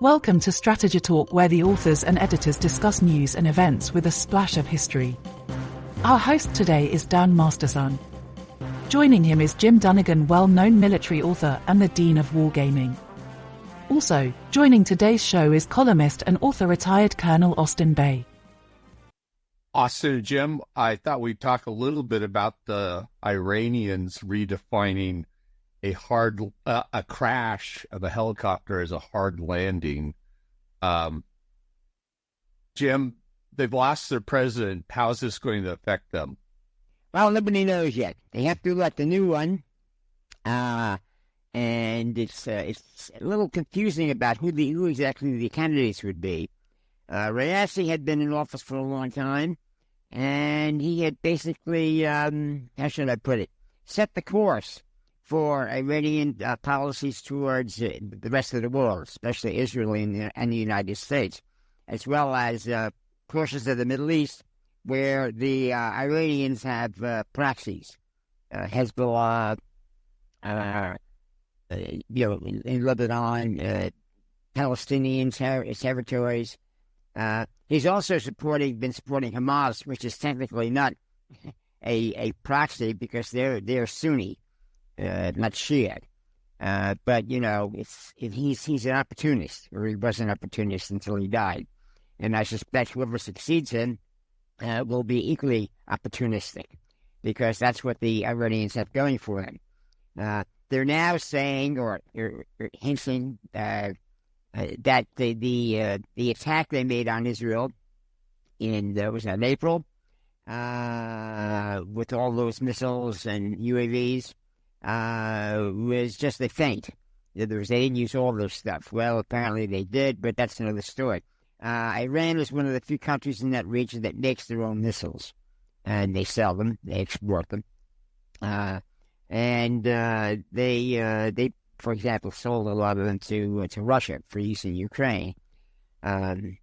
Welcome to Strategy Talk, where the authors and editors discuss news and events with a splash of history. Our host today is Dan Masterson. Joining him is Jim Dunnigan, well-known military author and the Dean of Wargaming. Also, joining today's show is columnist and author retired Colonel Austin Bay. Austin, Jim, I thought we'd talk a little bit about the Iranians redefining a crash of a helicopter as a hard landing. Jim, they've lost their president. How is this going to affect them? Well, nobody knows yet. They have to elect a new one, and it's a little confusing about who exactly the candidates would be. Raisi had been in office for a long time, and he had basically, how should I put it, set the course for Iranian policies towards the rest of the world, especially Israel and the United States, as well as portions of the Middle East where the Iranians have proxies, Hezbollah, in Lebanon, Palestinian territories. He's also been supporting Hamas, which is technically not a proxy because they're Sunni. Not Shia, but he's an opportunist, or he was an opportunist until he died, and I suspect whoever succeeds him will be equally opportunistic, because that's what the Iranians have going for them. They're now saying or hinting that the attack they made on Israel in April with all those missiles and UAVs. Was just a feint. They didn't use all this stuff. Well, apparently they did, but that's another story. Iran is one of the few countries in that region that makes their own missiles, and they sell them, they export them. They, for example, sold a lot of them to Russia for use in Ukraine. They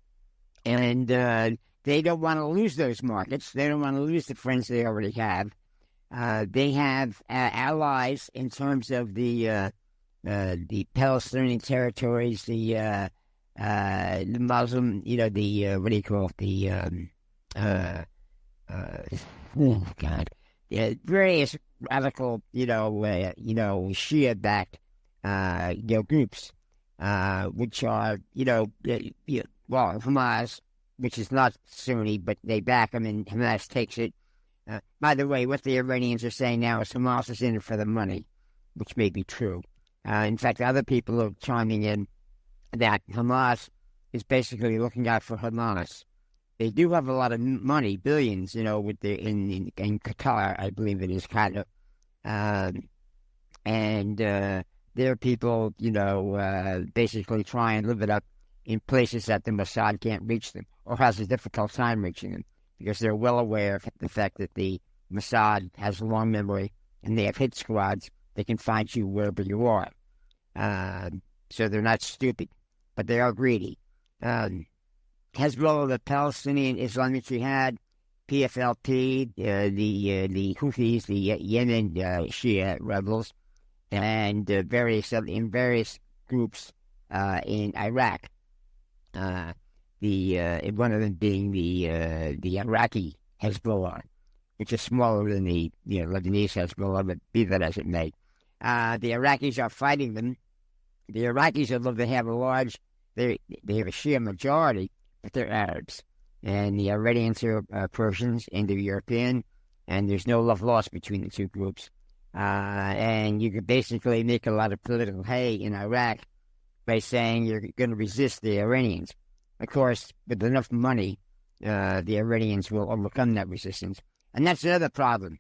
don't want to lose those markets. They don't want to lose the friends they already have. They have allies in terms of the Palestinian territories, the Muslim, various radical, Shia-backed, groups, which are, Hamas, which is not Sunni, but they back them, and Hamas takes it. By the way, what the Iranians are saying now is Hamas is in it for the money, which may be true. In fact, other people are chiming in that Hamas is basically looking out for Hamas. They do have a lot of money, billions, in Qatar, I believe it is, Qatar. Their people, basically try and live it up in places that the Mossad can't reach them or has a difficult time reaching them, because they're well aware of the fact that the Mossad has a long memory and they have hit squads. They can find you wherever you are. So they're not stupid, but they are greedy. Hezbollah, the Palestinian Islamic Jihad, PFLP, the Houthis, the Yemen Shia rebels, and various groups in Iraq. One of them being the Iraqi Hezbollah, which is smaller than the Lebanese Hezbollah, but be that as it may. The Iraqis are fighting them. The Iraqis, although they have they have a Shia majority, but they're Arabs. And the Iranians are Persians, Indo-European, and there's no love lost between the two groups. And you could basically make a lot of political hay in Iraq by saying you're going to resist the Iranians. Of course, with enough money, the Iranians will overcome that resistance. And that's another problem.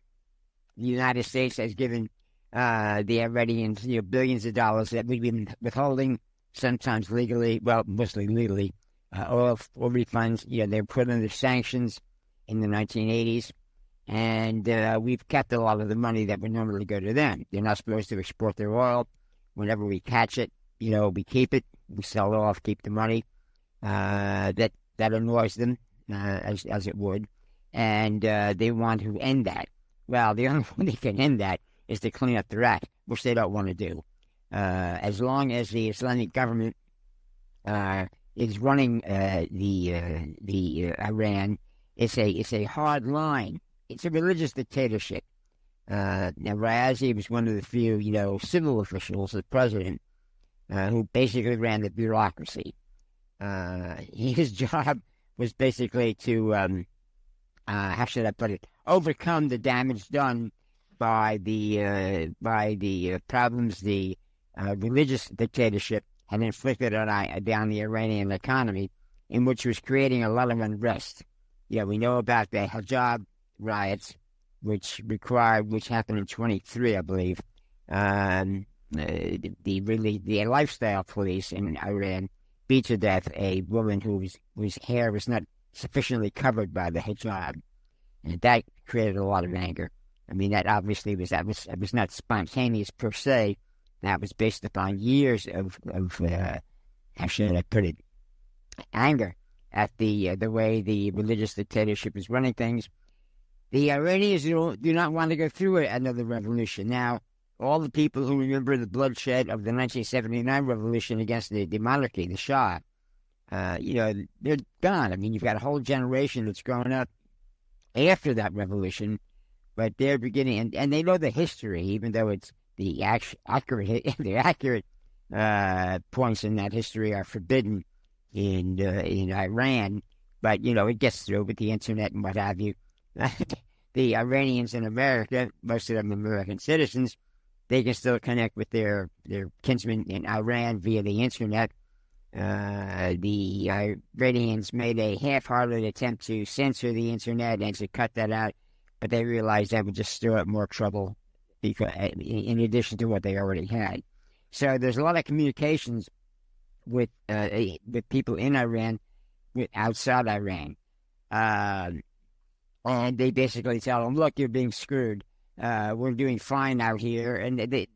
The United States has given the Iranians billions of dollars that we've been withholding, sometimes legally, well, mostly legally, oil refunds. They were put under sanctions in the 1980s, and we've kept a lot of the money that would normally go to them. They're not supposed to export their oil. Whenever we catch it, we keep it, we sell it off, keep the money. That annoys them, as it would, and they want to end that. Well, the only way they can end that is to clean up their act, which they don't want to do. As long as the Islamic government is running the Iran. It's a hard line. It's a religious dictatorship. Now, Raisi was one of the few, civil officials, the president, who basically ran the bureaucracy. His job was basically to, how should I put it, overcome the damage done by the problems the religious dictatorship had inflicted on the Iranian economy, in which was creating a lot of unrest. We know about the hijab riots, which happened in 23, I believe. The lifestyle police in Iran beat to death a woman whose hair was not sufficiently covered by the hijab, and that created a lot of anger. I mean, that obviously was not spontaneous per se. That was based upon years of how should I put it, anger at the way the religious dictatorship is running things. The Iranians do not want to go through another revolution. Now, all the people who remember the bloodshed of the 1979 revolution against the monarchy, the Shah, they're gone. I mean, you've got a whole generation that's growing up after that revolution, but they're beginning, and they know the history, even though it's the accurate points in that history are forbidden in Iran. But it gets through with the internet and what have you. The Iranians in America, most of them American citizens, they can still connect with their kinsmen in Iran via the internet. The Iranians made a half-hearted attempt to censor the internet and to cut that out, but they realized that would just stir up more trouble, because, in addition to what they already had. So there's a lot of communications with people in Iran, outside Iran. And they basically tell them, look, you're being screwed. We're doing fine out here. And the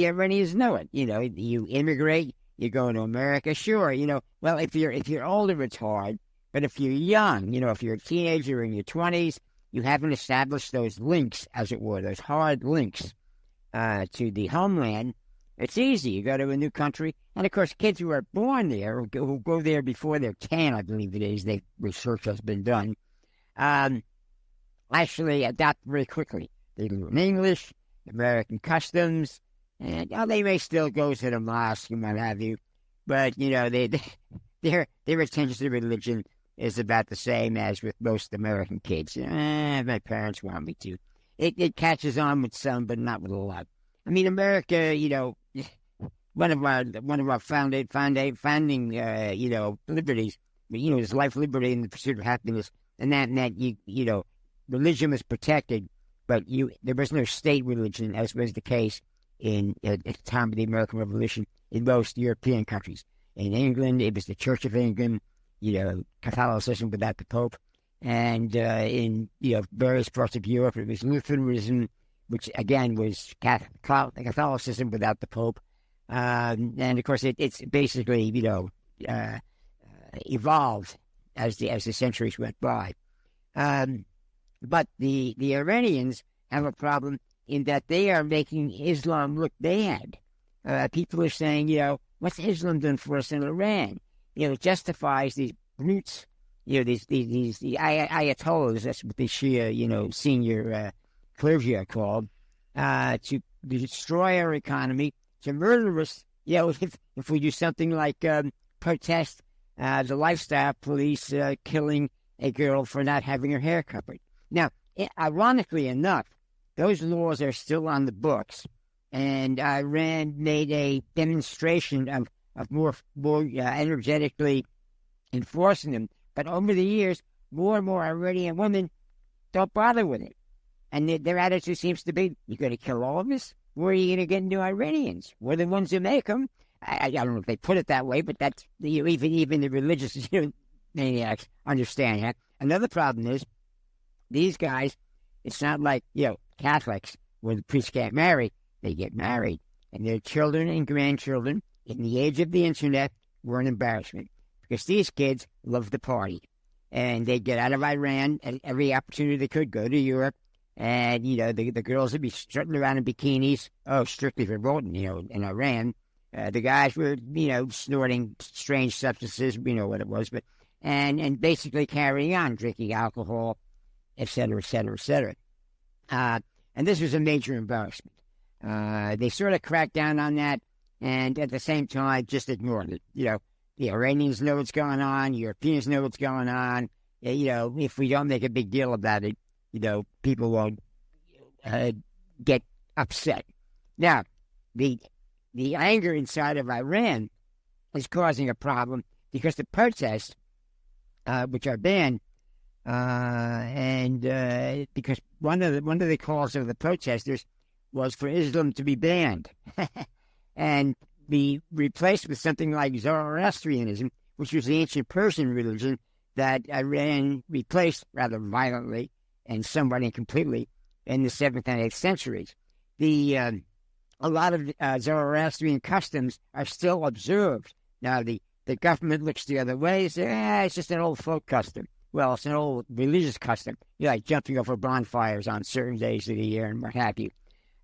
Iranians know it. You immigrate, you go to America. Sure, well, if you're older, it's hard. But if you're young, if you're a teenager in your 20s, you haven't established those links, as it were, those hard links to the homeland, it's easy. You go to a new country. And, of course, kids who are born there, who go there before they're 10, I believe it is, research has been done, actually adapt very quickly. They learn English, American customs, and they may still go to the mosque and what have you, but their attention to religion is about the same as with most American kids. My parents want me to. It catches on with some, but not with a lot. I mean, America, one of our founding liberties, is life, liberty, and the pursuit of happiness, and that religion was protected, but there was no state religion, as was the case at the time of the American Revolution in most European countries. In England, it was the Church of England, Catholicism without the Pope, and in various parts of Europe, it was Lutheranism, which again was Catholicism without the Pope, and of course it's basically evolved as the centuries went by. But the Iranians have a problem in that they are making Islam look bad. People are saying, what's Islam done for us in Iran? It justifies these brutes, these ayatollahs, that's what the Shia, senior clergy are called, to destroy our economy, to murder us. If we do something like protest the lifestyle police killing a girl for not having her hair covered. Now, ironically enough, those laws are still on the books, and Iran made a demonstration of more energetically enforcing them. But over the years, more and more Iranian women don't bother with it. And their attitude seems to be, you're going to kill all of us? Where are you going to get into Iranians? We're the ones who make them. I don't know if they put it that way, but that's even the religious maniacs understand that. Another problem is, these guys, it's not like, Catholics, where the priests can't marry. They get married. And their children and grandchildren, in the age of the internet, were an embarrassment. Because these kids love to party. And they get out of Iran at every opportunity they could, go to Europe. And, the girls would be strutting around in bikinis, strictly verboten, in Iran. The guys were, snorting strange substances, we know what it was, and basically carrying on, drinking alcohol, et cetera, et cetera, et cetera. And this was a major embarrassment. They sort of cracked down on that, and at the same time, just ignored it. The Iranians know what's going on, Europeans know what's going on. If we don't make a big deal about it, people won't get upset. Now, the anger inside of Iran is causing a problem because the protests, which are banned, and because one of the calls of the protesters was for Islam to be banned and be replaced with something like Zoroastrianism, which was the ancient Persian religion that Iran replaced rather violently and somewhat incompletely in the 7th and 8th centuries. A lot of Zoroastrian customs are still observed. Now, the government looks the other way and says, it's just an old folk custom. Well, it's an old religious custom, like jumping over bonfires on certain days of the year and what have you.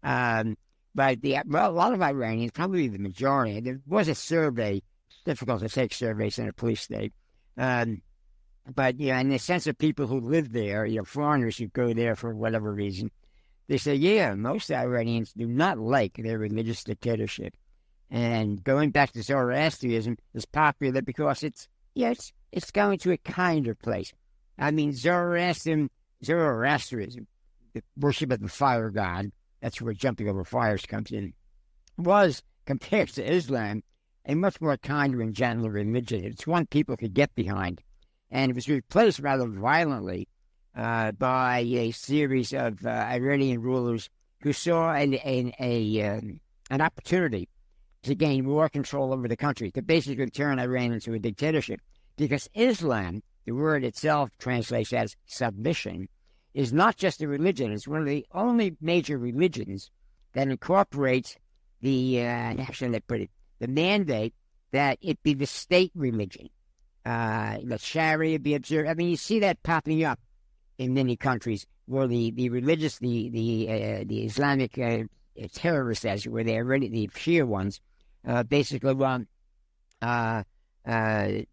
But a lot of Iranians, probably the majority, there was a survey, it's difficult to take surveys in a police state, but in the sense of people who live there, foreigners who go there for whatever reason, they say, most Iranians do not like their religious dictatorship. And going back to Zoroastrianism is popular because it's going to a kinder place. I mean, Zoroastrianism, the worship of the fire god, that's where jumping over fires comes in, was, compared to Islam, a much more kinder and gentler religion. It's one people could get behind. And it was replaced rather violently by a series of Iranian rulers who saw an opportunity to gain more control over the country, to basically turn Iran into a dictatorship. Because Islam, the word itself translates as submission, is not just a religion. It's one of the only major religions that incorporates the mandate that it be the state religion. Let Sharia be observed. I mean, you see that popping up in many countries where the religious, the Islamic terrorists, as it were, the Shia ones, basically want Shia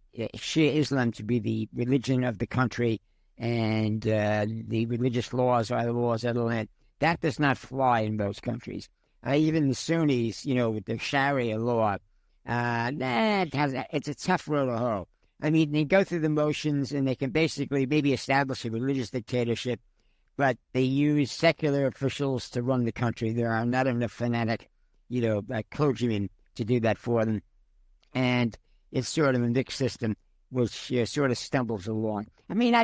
Islam to be the religion of the country, and the religious laws are the laws of the land. That does not fly in most countries. Even the Sunnis, with their Sharia law, it's a tough road to hoe. I mean, they go through the motions and they can basically maybe establish a religious dictatorship, but they use secular officials to run the country. There are not enough fanatic, clergymen to do that for them. And it's sort of a mixed system which sort of stumbles along. I mean,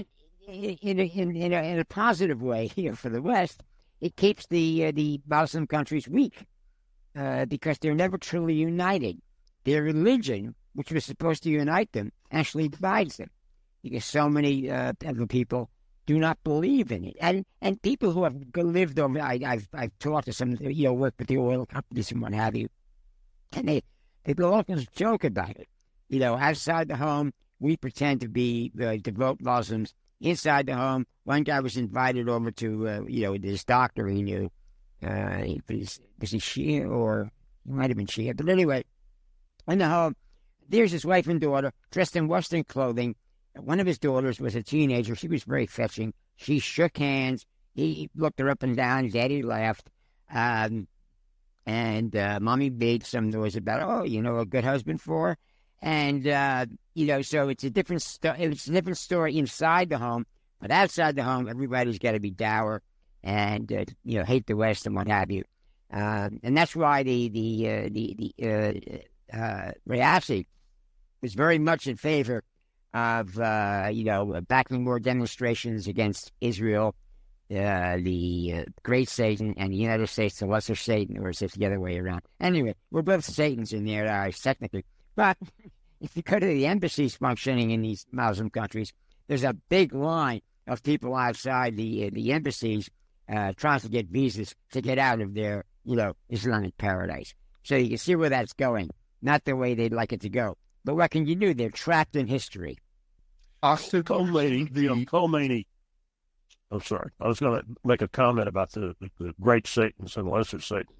in a positive way here for the West, it keeps the Muslim countries weak because they're never truly united. Their religion, which was supposed to unite them, actually divides them because so many other people do not believe in it. And people who have lived over, I've talked to some, work with the oil companies and what have you, and they often joke about it. Outside the home, we pretend to be devout Muslims. Inside the home, one guy was invited over to, this doctor he knew. Was he Shia or he might have been Shia? But anyway, in the home, there's his wife and daughter dressed in Western clothing. One of his daughters was a teenager. She was very fetching. She shook hands. He looked her up and down. Daddy laughed. And Mommy made some noise about, a good husband for her. And, so it's a different story inside the home. But outside the home, everybody's got to be dour and, hate the West and what have you. And that's why Raisi was very much in favor of, backing more demonstrations against Israel, the great Satan, and the United States, the lesser Satan, or is it the other way around? Anyway, we're both Satans in their eyes, technically. But if you go to the embassies functioning in these Muslim countries, there's a big line of people outside the embassies trying to get visas to get out of their, Islamic paradise. So you can see where that's going. Not the way they'd like it to go. But what can you do? They're trapped in history. Khomeini. I'm sorry. I was going to make a comment about the great Satans and lesser Satans.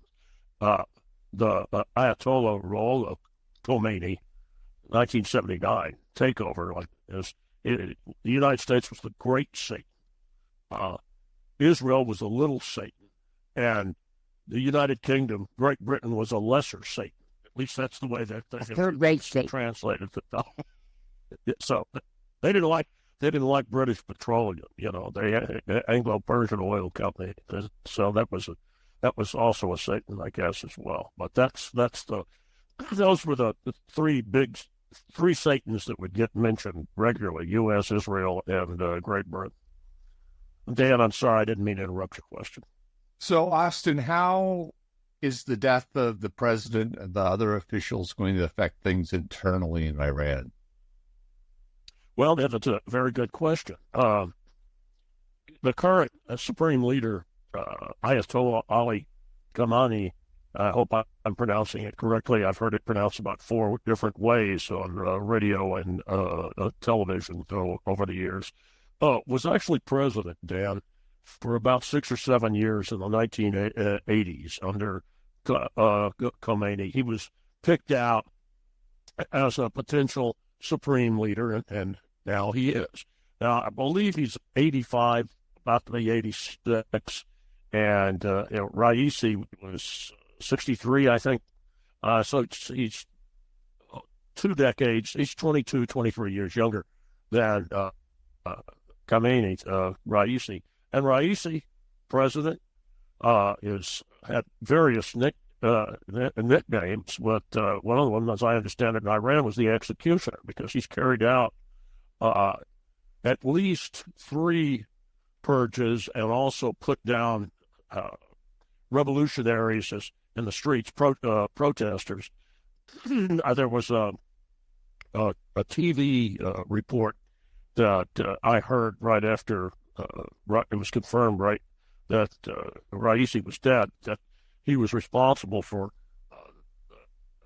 the Ayatollah Ruhollah Khomeini, 1979 takeover, the United States was the great Satan. Israel was a little Satan, and the United Kingdom, Great Britain, was a lesser Satan. At least that's the way that third rate Satan translated it. So they didn't like British Petroleum, the Anglo-Persian Oil Company. So that was also a Satan, I guess, as well. But those were the three Satans that would get mentioned regularly: U.S., Israel, and Great Britain. Dan, I'm sorry, I didn't mean to interrupt your question. So, Austin, how is the death of the president and the other officials going to affect things internally in Iran? Well, that's a very good question. The current supreme leader, Ayatollah Ali Khamenei, I hope I'm pronouncing it correctly. I've heard it pronounced about 4 different ways on radio and television over the years. Was actually president, Dan, for about 6 or 7 years in the 1980s under Khomeini. He was picked out as a potential supreme leader, and now he is. Now, I believe he's 85, about to be 86, and Raisi was 63, I think. So he's 2 decades. He's 22, 23 years younger than Khamenei, Raisi. And Raisi, president, had various nicknames, but one of them, as I understand it, in Iran was the executioner, because he's carried out at least 3 purges and also put down revolutionaries in the streets, protesters. There was a TV report that I heard right after it was confirmed, that Raisi was dead, that he was responsible for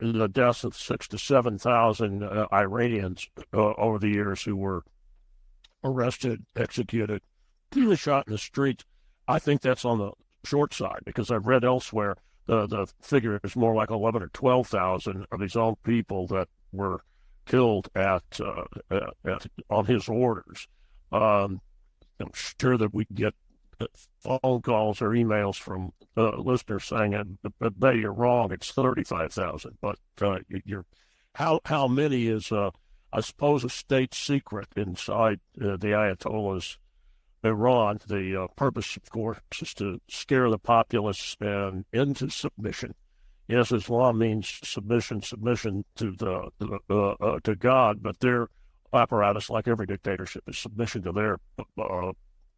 the deaths of 6,000 to 7,000 Iranians over the years who were arrested, executed, shot in the streets. I think that's on the short side, because I've read elsewhere the figure is more like 11,000 or 12,000 of his own people that were killed on his orders. I'm sure that we get phone calls or emails from listeners saying, "But you're wrong. It's 35,000." But how many is, I suppose, a state secret inside the Ayatollah's Iran. The purpose, of course, is to scare the populace and into submission. Yes, Islam means submission to to God, but their apparatus, like every dictatorship, is submission to their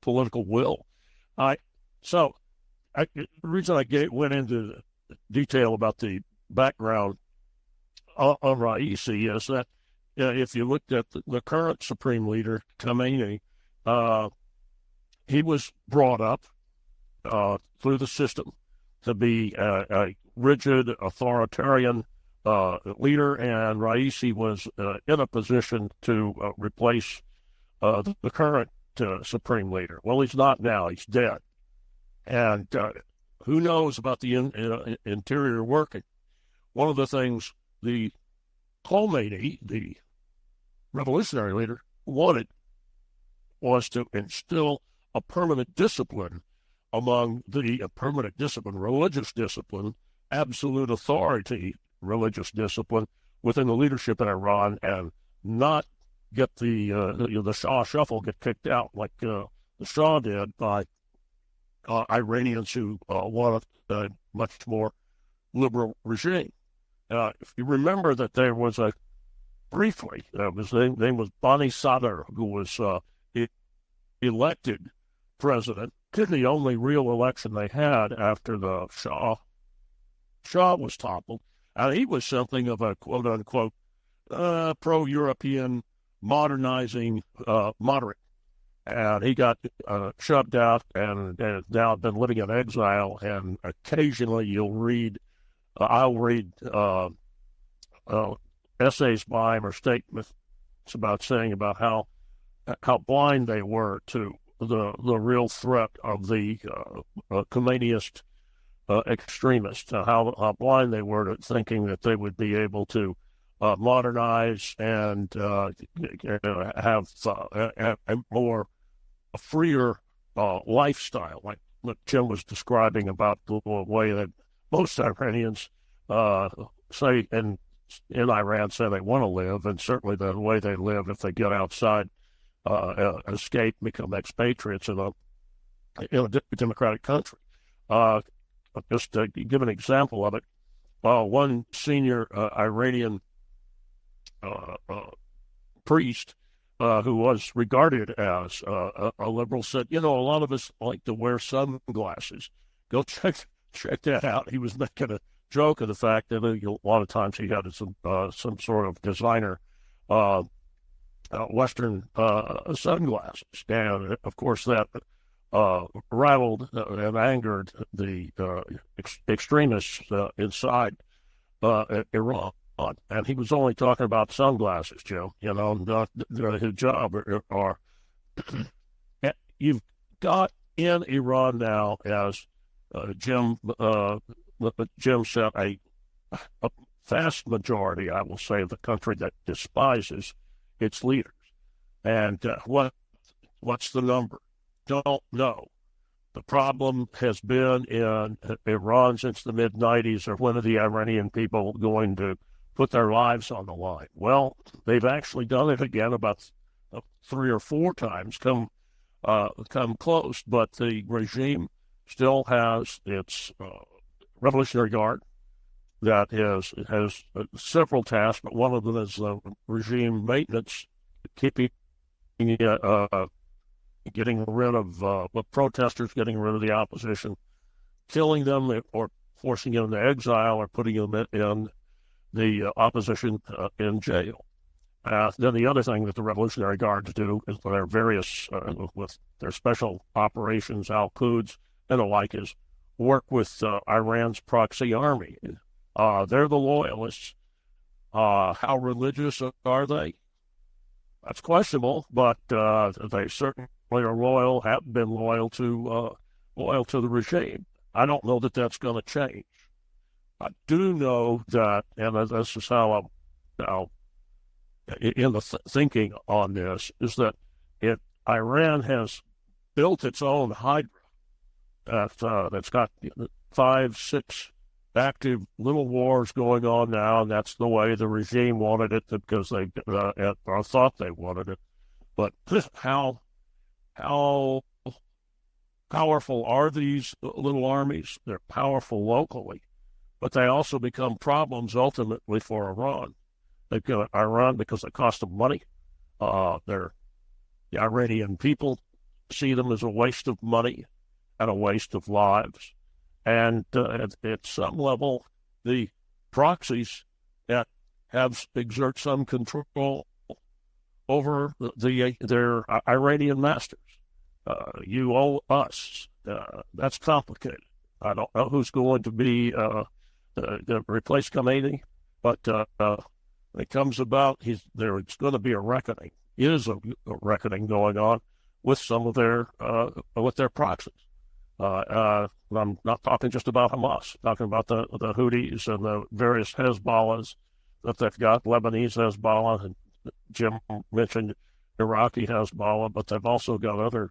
political will. The reason I went into detail about the background on Raisi is that if you looked at the current supreme leader, Khomeini, he was brought up through the system to be a rigid, authoritarian leader, and Raisi was in a position to replace the current supreme leader. Well, he's not now. He's dead. And who knows about the interior working? One of the things the Khomeini, the revolutionary leader, wanted was to instill a permanent discipline among the religious discipline, absolute authority, religious discipline within the leadership in Iran, and not get the Shah shuffle, get kicked out like the Shah did by Iranians who want a much more liberal regime. If you remember that there was briefly, his name was Bani Sadr, who was elected president, the only real election they had after the Shah was toppled, and he was something of a quote-unquote pro-European modernizing moderate. And he got shoved out and now been living in exile, and occasionally I'll read essays by him or statements about how blind they were to the real threat of the Khomeiniist extremists, how blind they were to thinking that they would be able to modernize and have a freer lifestyle, like what Jim was describing about the way that most Iranians say in Iran say they want to live, and certainly the way they live if they get outside, escape, become expatriates in a democratic country. Just to give an example of it, one senior Iranian priest who was regarded as a liberal said, a lot of us like to wear sunglasses. Go check that out. He was making a joke of the fact that a lot of times he had some sort of designer Western sunglasses. And, of course, that rattled and angered the extremists inside Iran. And he was only talking about sunglasses, Joe, not the hijab. Or you've got in Iran now, as Jim said, a vast majority, I will say, of the country that despises its leaders. And what's the number? Don't know. The problem has been in Iran since the mid-'90s, or when are the Iranian people going to put their lives on the line? Well, they've actually done it again about 3 or 4 times, come close, but the regime still has its Revolutionary Guard that has several tasks, but one of them is regime maintenance, keeping getting rid of protesters, getting rid of the opposition, killing them or forcing them into exile or putting them in the opposition in jail. Then the other thing that the Revolutionary Guards do is their various, with their special operations, Al-Quds and the like, is work with Iran's Proxy army. They're the loyalists. How religious are they? That's questionable, but they certainly are loyal, have been loyal to the regime. I don't know that that's going to change. I do know that, and this is how I'm in the thinking on this, is that Iran has built its own Hydra that's got 5, 6 active little wars going on now, and that's the way the regime wanted it because they or thought they wanted it. But how powerful are these little armies? They're powerful locally, but they also become problems ultimately for Iran. They've got Iran because they cost them money. The Iranian people see them as a waste of money and a waste of lives. And at some level, the proxies that exert some control over their Iranian masters. You owe us. That's complicated. I don't know who's going to be to replace Khomeini, but when it comes about, there's going to be a reckoning. Is a reckoning going on with some of their proxies. I'm not talking just about Hamas. I'm talking about the Houthis and the various Hezbollahs that they've got, Lebanese Hezbollah, and Jim mentioned Iraqi Hezbollah, but they've also got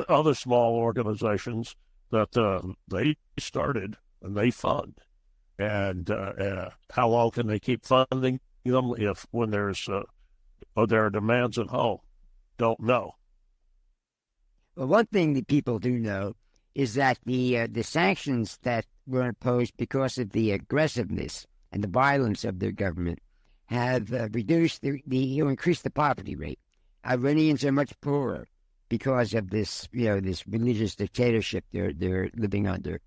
other small organizations that they started and they fund. And how long can they keep funding them when there are demands at home? Don't know. Well, one thing that people do know is that the sanctions that were imposed because of the aggressiveness and the violence of their government have reduced increased the poverty rate. Iranians are much poorer because of this religious dictatorship they're living under,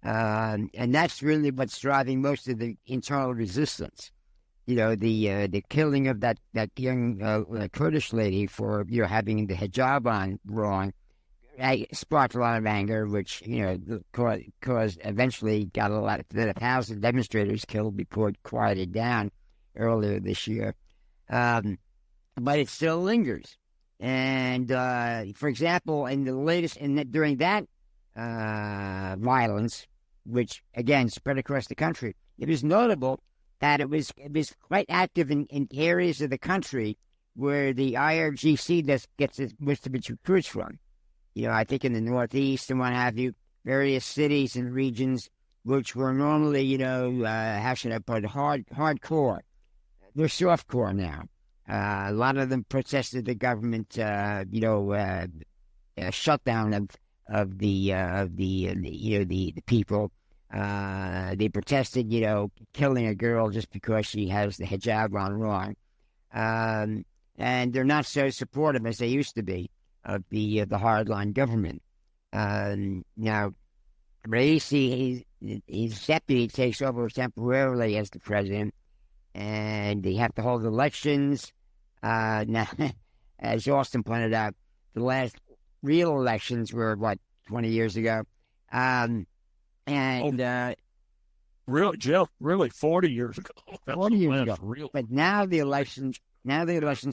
and that's really what's driving most of the internal resistance. The killing of that young Kurdish lady for having the hijab on wrong sparked a lot of anger, which caused eventually got 1,000 demonstrators killed before it quieted down earlier this year. But it still lingers. And for example, in the latest, during that violence, which again spread across the country. It was notable that it was quite active in areas of the country where the IRGC gets most of its recruits from. I think in the Northeast and what have you, various cities and regions which were normally, how should I put it, hardcore. They're softcore now. A lot of them protested the government, shutdown of the people. They protested, killing a girl just because she has the hijab on wrong. And they're not so supportive as they used to be of the hardline government. Now, Raisi, his deputy takes over temporarily as the president, and they have to hold elections. Now, as Austin pointed out, the last real elections were, 20 years ago? Really, Jeff, really 40 years ago. 40 years ago. But now the elections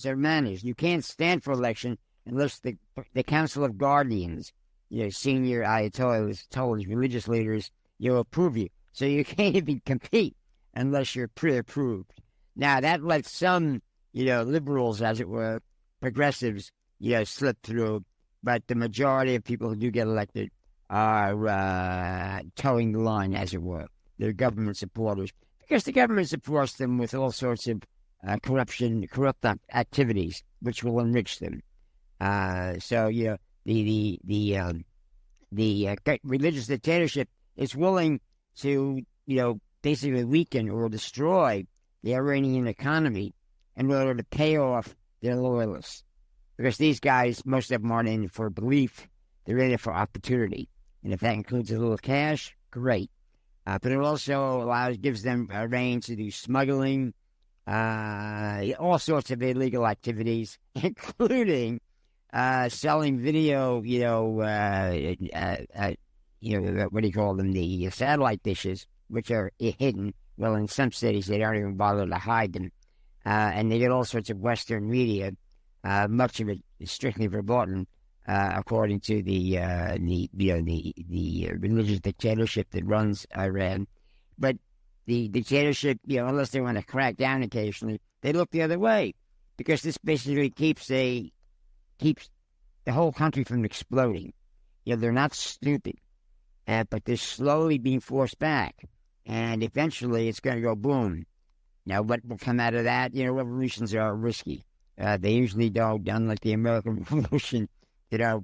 are managed. You can't stand for election unless the Council of Guardians, senior Ayatollahs told his religious leaders, approve you. So you can't even compete unless you're pre-approved. Now, that lets some, liberals, as it were, progressives, slip through. But the majority of people who do get elected are towing the line, as it were. They're government supporters. Because the government supports them with all sorts of corrupt activities, which will enrich them. So, the religious dictatorship is willing to, basically weaken or destroy the Iranian economy in order to pay off their loyalists. Because these guys, most of them aren't in it for belief, they're in it for opportunity. And if that includes a little cash, great. But it also gives them a range to do smuggling, all sorts of illegal activities, including selling video, what do you call them, the satellite dishes, which are hidden. Well, in some cities, they don't even bother to hide them. And they get all sorts of Western media. Much of it is strictly verboten, according to the religious dictatorship that runs Iran. But the dictatorship, unless they want to crack down occasionally, they look the other way, because this basically keeps the whole country from exploding. They're not stupid, but they're slowly being forced back, and eventually it's going to go boom. Now, what will come out of that? Revolutions are risky. They usually don't, unlike the American Revolution, result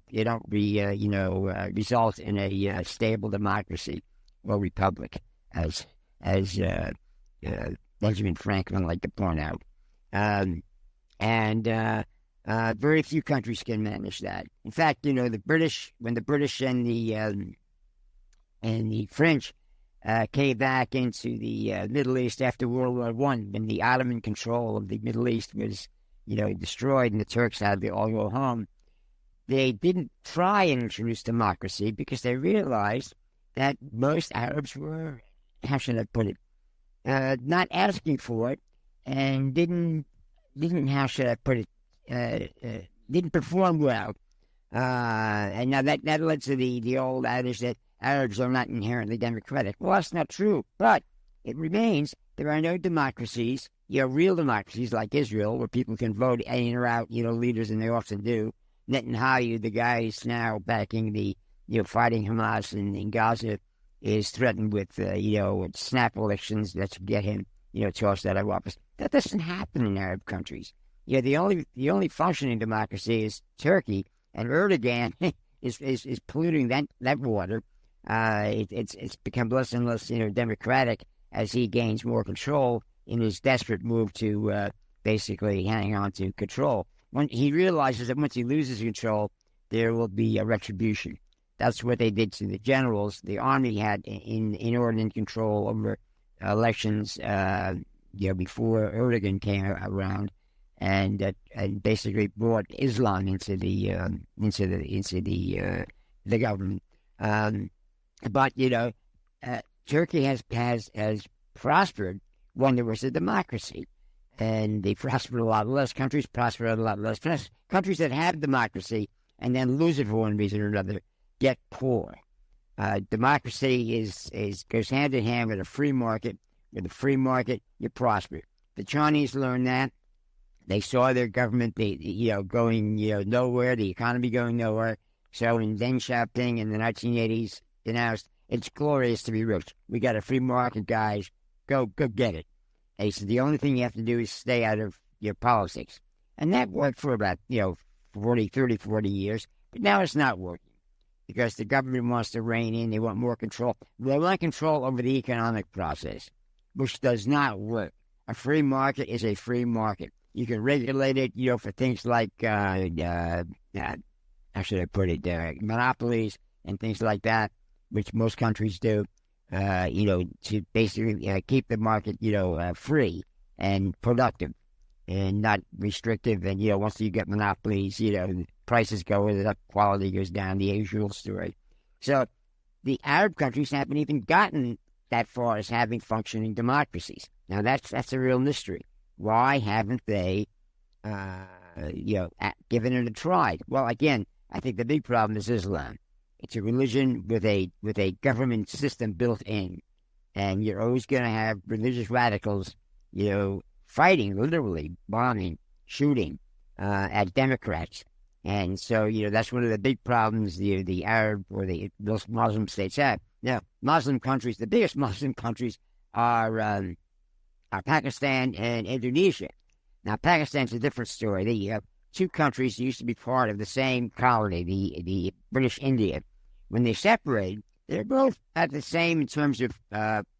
in a stable democracy or republic, as Benjamin Franklin liked to point out. Very few countries can manage that. In fact, the British, when the British and the French came back into the Middle East after World War I, when the Ottoman control of the Middle East was destroyed and the Turks had to all go home, they didn't try and introduce democracy because they realized that most Arabs were, how should I put it, not asking for it, and didn't how should I put it, didn't perform well. And now that led to the old adage that Arabs are not inherently democratic. Well, that's not true, but it remains there are no democracies, real democracies like Israel, where people can vote in or out, leaders, and they often do. Netanyahu, the guy who's now backing the, fighting Hamas in Gaza, is threatened with, snap elections that should get him, tossed out of office. That doesn't happen in Arab countries. The only functioning democracy is Turkey, and Erdogan is polluting that water. It's become less and less, democratic as he gains more control in his desperate move to basically hang on to control. When he realizes that once he loses control, there will be a retribution. That's what they did to the generals. The army had inordinate control over elections, before Erdogan came around, and basically brought Islam into the government. But Turkey has prospered when there was a democracy. And they prospered a lot less. Countries prosper a lot less. Countries that have democracy and then lose it for one reason or another get poor. Democracy goes hand in hand with a free market. With a free market, you prosper. The Chinese learned that. They saw their government, going, nowhere, the economy going nowhere. So in Deng Xiaoping in the 1980s announced, it's glorious to be rich. We got a free market, guys. Go get it. And he said, the only thing you have to do is stay out of your politics. And that worked for about, 40 years. But now it's not working because the government wants to rein in. They want more control. They want control over the economic process, which does not work. A free market is a free market. You can regulate it, for things like, how should I put it, monopolies and things like that, which most countries do, to basically keep the market, free and productive and not restrictive. And, once you get monopolies, prices go up, quality goes down, the usual story. So the Arab countries haven't even gotten that far as having functioning democracies. Now, that's a real mystery. Why haven't they, given it a try? Well, again, I think the big problem is Islam. It's a religion with a government system built in, and you're always going to have religious radicals, fighting, literally bombing, shooting at Democrats, and so that's one of the big problems the Arab or those Muslim states have. Now, Muslim countries, the biggest Muslim countries are Pakistan and Indonesia. Now, Pakistan's a different story. The two countries used to be part of the same colony, the British India. When they separated, they're both at the same in terms of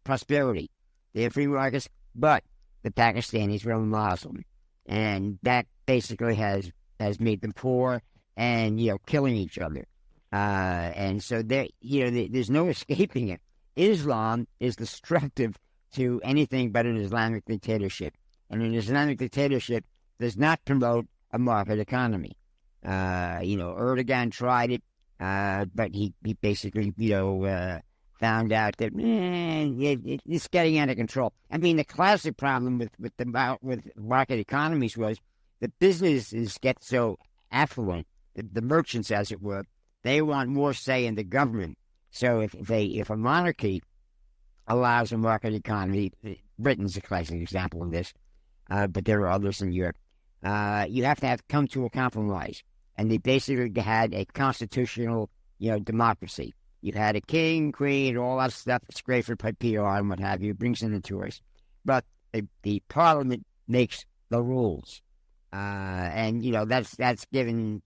prosperity. They have free markets, but the Pakistanis were Muslim, and that basically has made them poor and killing each other. And so there's no escaping it. Islam is destructive to anything but an Islamic dictatorship. And an Islamic dictatorship does not promote a market economy. Erdogan tried it, but he basically, found out that it's getting out of control. I mean, the classic problem with market economies was the businesses get so affluent, the merchants, as it were, they want more say in the government. So if a monarchy allows a market economy, Britain's a classic example of this, but there are others in Europe, you have to come to a compromise. And they basically had a constitutional, democracy. You had a king, queen, all that stuff. It's great for PR and what have you. It brings in the tourists. But the parliament makes the rules. And that's given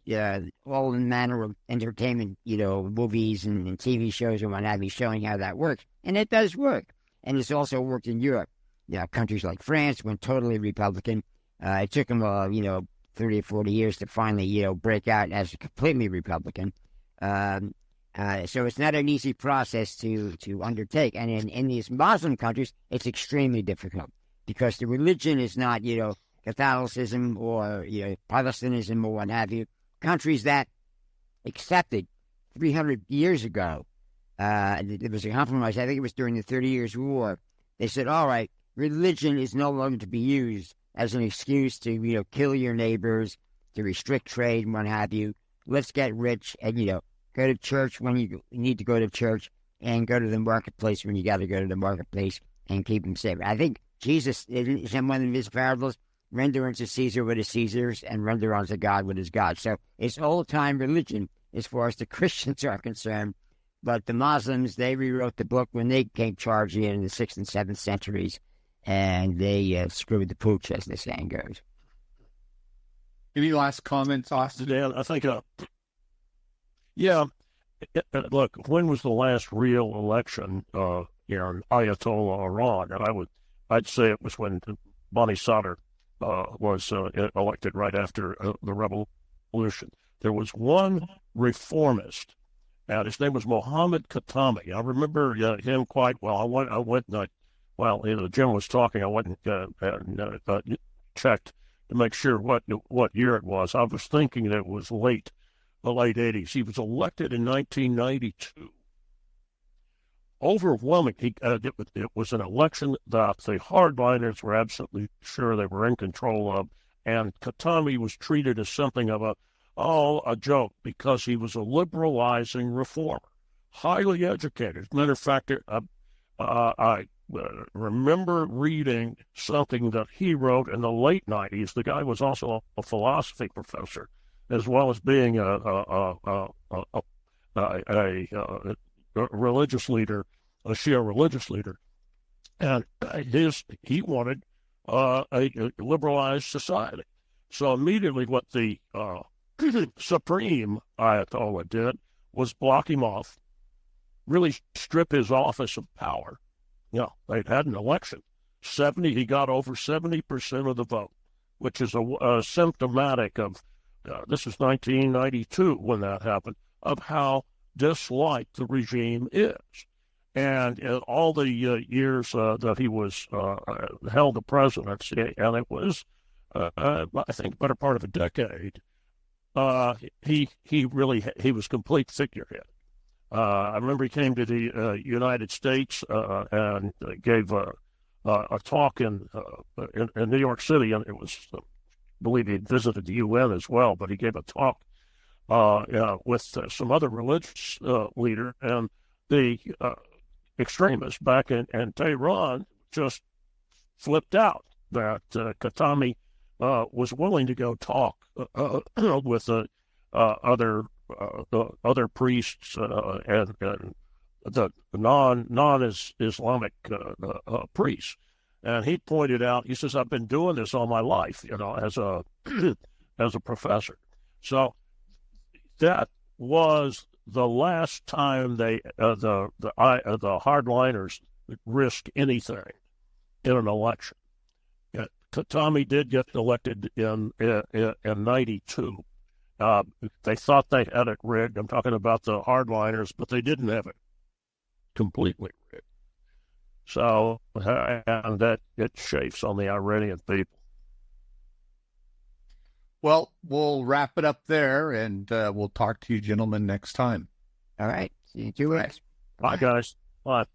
all manner of entertainment, movies and TV shows and what have you, showing how that works. And it does work. And it's also worked in Europe. Countries like France went totally Republican. It took them, 30 or 40 years to finally, break out as a completely Republican. So it's not an easy process to undertake. And in these Muslim countries, it's extremely difficult because the religion is not, Catholicism or Protestantism or what have you. Countries that accepted 300 years ago, there was a compromise. I think it was during the 30 Years' War. They said, all right, religion is no longer to be used as an excuse to, kill your neighbors, to restrict trade and what have you. Let's get rich and, go to church when you need to go to church and go to the marketplace when you got to go to the marketplace and keep them safe. I think Jesus, in one of his parables, render unto Caesar what is Caesar's and render unto God what is God's. So it's old-time religion as far as the Christians are concerned. But the Muslims, they rewrote the book when they came charging in the 6th and 7th centuries, and they screwed the pooch, as the saying goes. Any last comments, Austin? Dan, I think, look, when was the last real election in Ayatollah Iran? And I'd say it was when Bani Sadr was elected right after the revolution. There was one reformist, and his name was Mohammed Khatami. I remember him quite well. I went and while Jim was talking, I went and checked to make sure what year it was. I was thinking that it was the late 80s. He was elected in 1992. Overwhelming. It was an election that the hardliners were absolutely sure they were in control of, and Khatami was treated as something of a joke because he was a liberalizing reformer. highly educated. As a matter of fact, I remember reading something that he wrote in the late 90s. The guy was also a philosophy professor, as well as being a religious leader, a Shia religious leader. And he wanted a liberalized society. So immediately what the Supreme Ayatollah did was block him off, really strip his office of power. They'd had an election. He got over 70% of the vote, which is symptomatic of, this is 1992 when that happened, of how disliked the regime is. And in all the years that he was held the presidency, and it was, I think, better part of a decade, he was complete figurehead. I remember he came to the United States and gave a talk in New York City, and it was, I believe he visited the UN as well, but he gave a talk with some other religious leader, and the extremists back in Tehran just flipped out that Khatami was willing to go talk with other priests and the non-Islamic priests. And he pointed out, he says, I've been doing this all my life, as a professor. So that was the last time the hardliners risked anything in an election. Khatami did get elected in 92. They thought they had it rigged. I'm talking about the hardliners, but they didn't have it completely rigged. So, and that it chafes on the Iranian people. Well, we'll wrap it up there, and we'll talk to you gentlemen next time. All right. See you guys. Bye, guys. Bye.